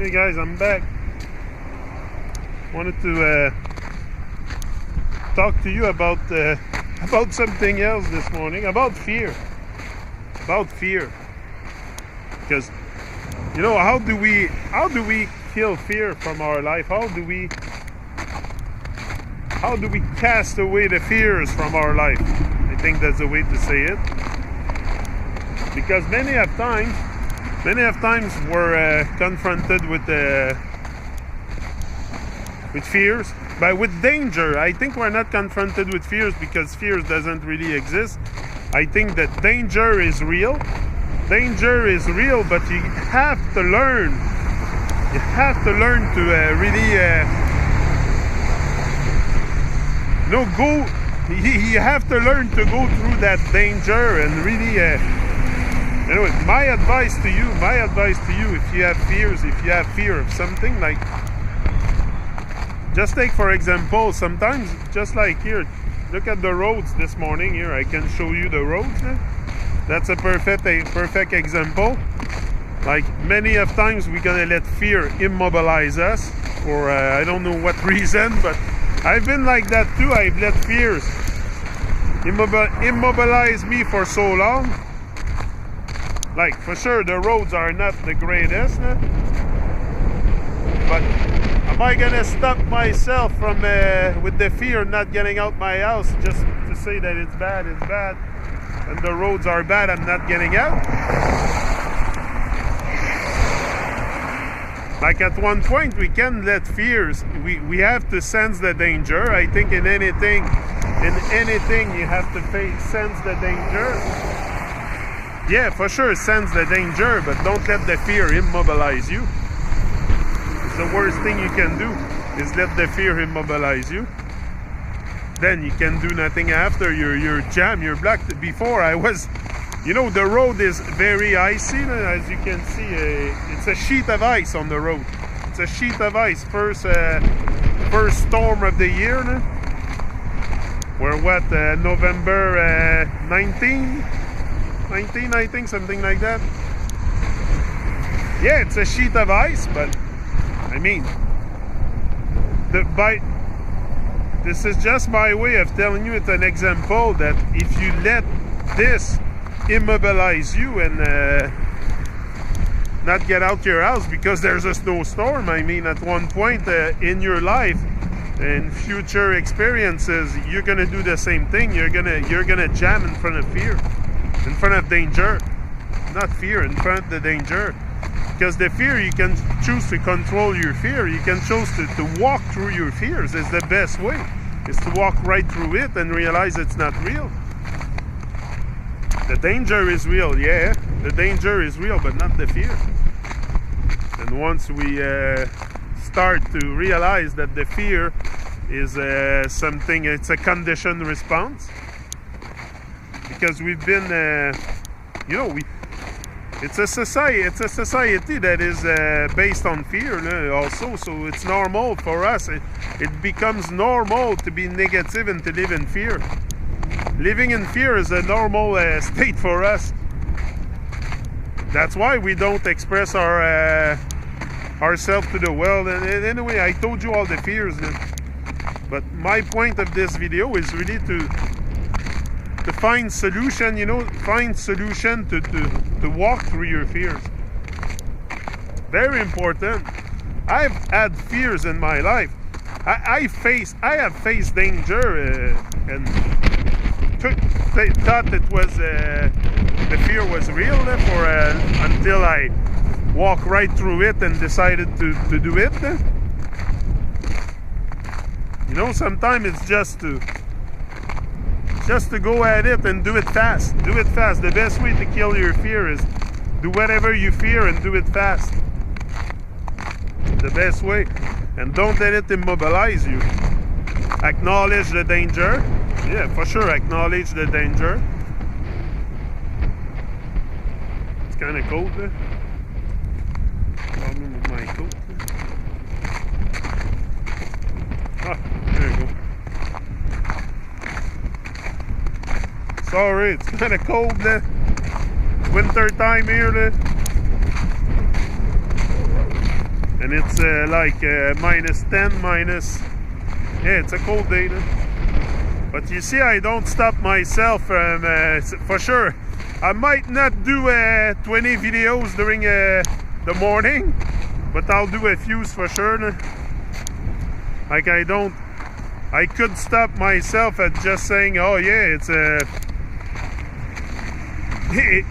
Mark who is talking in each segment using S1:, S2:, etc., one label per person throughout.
S1: Hey guys, I'm back. Wanted to talk to you about something else this morning, about fear. Because how do we kill fear from our life? How do we cast away the fears from our life? I think that's the way to say it. Because many of times we're confronted with fears, but with danger. I think we're not confronted with fears because fears doesn't really exist. I think that danger is real. Danger is real, but you have to learn. You have to learn to really go. You have to learn to go through that danger and really. Anyway, my advice to you, if you have fears, if you have fear of something, like, just take for example, sometimes, just like here, look at the roads this morning here, I can show you the roads. That's a perfect example. Like, many of times we're gonna let fear immobilize us for I don't know what reason, but I've been like that too. I've let fears immobilize me for so long. Like, for sure, the roads are not the greatest, but am I gonna stop myself from with the fear not getting out my house just to say that it's bad, and the roads are bad, I'm not getting out? Like, at one point, we can let fears. We have to sense the danger. I think in anything you have to sense the danger. Yeah, for sure, sense the danger, but don't let the fear immobilize you. It's the worst thing you can do, is let the fear immobilize you. Then you can do nothing after. You're jammed, you're blocked. Before, I was, the road is very icy, as you can see. It's a sheet of ice on the road. It's a sheet of ice. First storm of the year. We're November 19, I think, something like that. Yeah, it's a sheet of ice, but I mean, this is just my way of telling you. It's an example that if you let this immobilize you and not get out your house because there's a snowstorm, I mean, at one point in your life and future experiences, you're gonna do the same thing. You're gonna jam in front of fear. In front of danger, not fear, in front of the danger. Because the fear, you can choose to control your fear. You can choose to walk through your fears. Is the best way, is to walk right through it and realize it's not real. The danger is real, yeah, the danger is real, but not the fear. And once we start to realize that the fear is something, it's a conditioned response. Because we've been, it's a society that is based on fear also. So it's normal for us. It becomes normal to be negative and to live in fear. Living in fear is a normal state for us. That's why we don't express ourselves to the world. And anyway, I told you all the fears. But my point of this video is really to find solution, find solution to walk through your fears. Very important. I've had fears in my life. I have faced danger and thought it was the fear was real until I walked right through it and decided to do it. Sometimes it's just to go at it and do it fast. Do it fast. The best way to kill your fear is do whatever you fear and do it fast. The best way. And don't let it immobilize you. Acknowledge the danger. Yeah, for sure, acknowledge the danger. It's kind of cold there. Problem with my coat. Ah, there you go. Sorry, it's kind of cold there. Winter time here. and it's like minus 10, minus, yeah, it's a cold day. But you see, I don't stop myself from, for sure. I might not do 20 videos during the morning, but I'll do a few for sure. Like I could stop myself at just saying, oh yeah,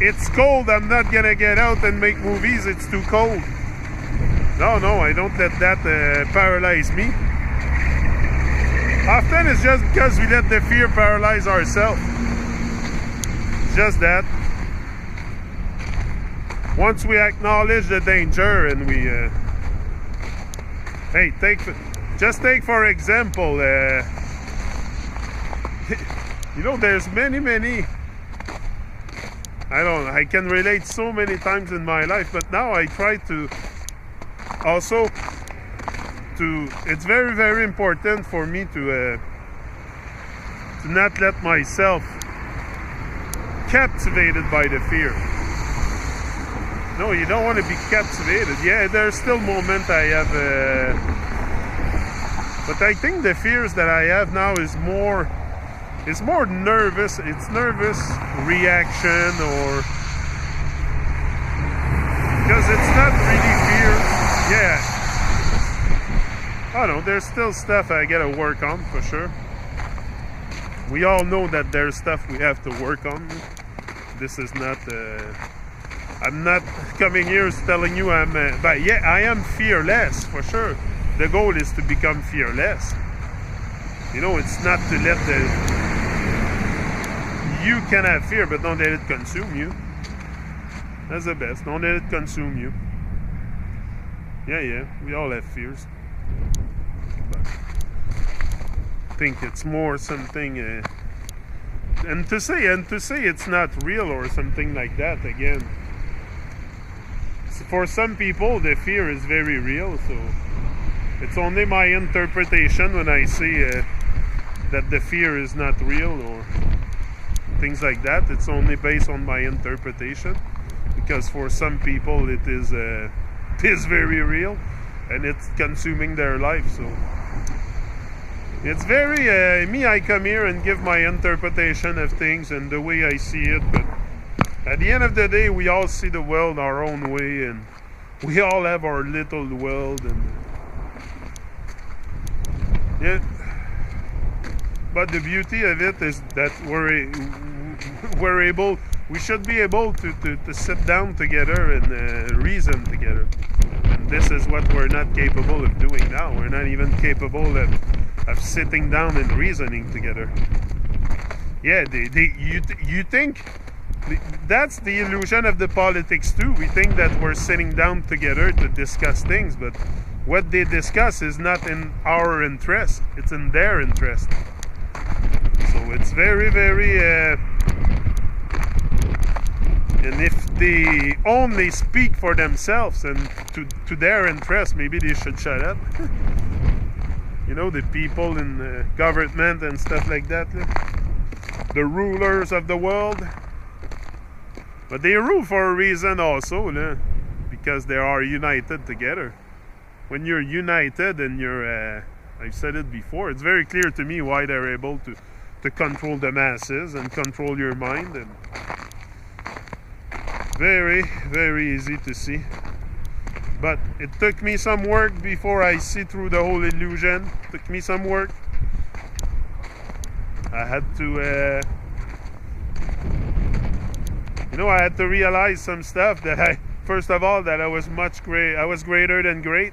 S1: it's cold, I'm not gonna get out and make movies, it's too cold. No, I don't let that paralyze me. Often it's just because we let the fear paralyze ourselves. It's just that. Once we acknowledge the danger and we... hey, just take for example, you know, there's many... I can relate so many times in my life, but now I try to also it's very important for me to not let myself captivated by the fear. No, you don't want to be captivated. Yeah, there's still moments I have, but I think the fears that I have now is more nervous. It's nervous reaction, or because it's not really fear. Yeah. I don't know, there's still stuff I gotta work on for sure. We all know that there's stuff we have to work on. This is not, I'm not coming here telling you but yeah, I am fearless for sure. The goal is to become fearless. You know, it's not to let you can have fear, but don't let it consume you. That's the best, don't let it consume you. Yeah, we all have fears. I think it's more something and to say it's not real or something like that, again, for some people the fear is very real, so it's only my interpretation when I say that the fear is not real or things like that. It's only based on my interpretation, because for some people it is very real and it's consuming their life. So it's very me, I come here and give my interpretation of things and the way I see it, but at the end of the day we all see the world our own way, and we all have our little world, and yeah, but the beauty of it is that we should be able to sit down together and reason together, and this is what we're not capable of doing now. We're not even capable of sitting down and reasoning together. Yeah, you think that's the illusion of the politics too. We think that we're sitting down together to discuss things, but what they discuss is not in our interest, it's in their interest. So it's very and if they only speak for themselves and to their interest, maybe they should shut up. You know, the people in government and stuff like that, the rulers of the world. But they rule for a reason also, because they are united together. When you're united and you're, I've said it before, it's very clear to me why they're able to control the masses and control your mind. And very easy to see. But it took me some work before I see through the whole illusion. It took me some work. I had to, I had to realize some stuff that first of all, that I was greater than great.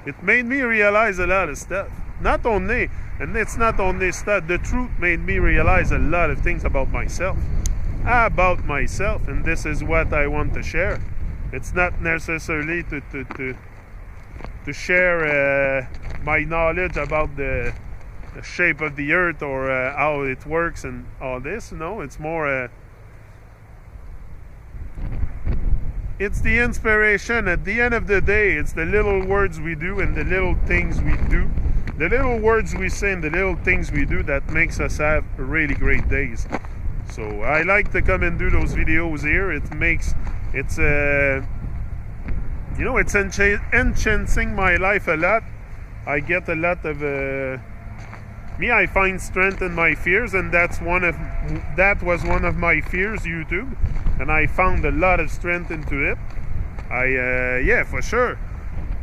S1: It made me realize a lot of stuff. Not only, and it's not only stuff, the truth made me realize a lot of things about myself. And this is what I want to share. It's not necessarily to share my knowledge about the shape of the earth or how it works and all this. No, it's more it's the inspiration. At the end of the day, it's the little words we do and the little things we do, the little words we say and the little things we do that makes us have really great days. So I like to come and do those videos here. You know, it's enhancing my life a lot. I get a lot of I find strength in my fears, and that was one of my fears, YouTube, and I found a lot of strength into it. Yeah, for sure.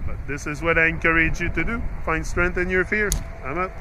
S1: But this is what I encourage you to do. Find strength in your fears. I'm out.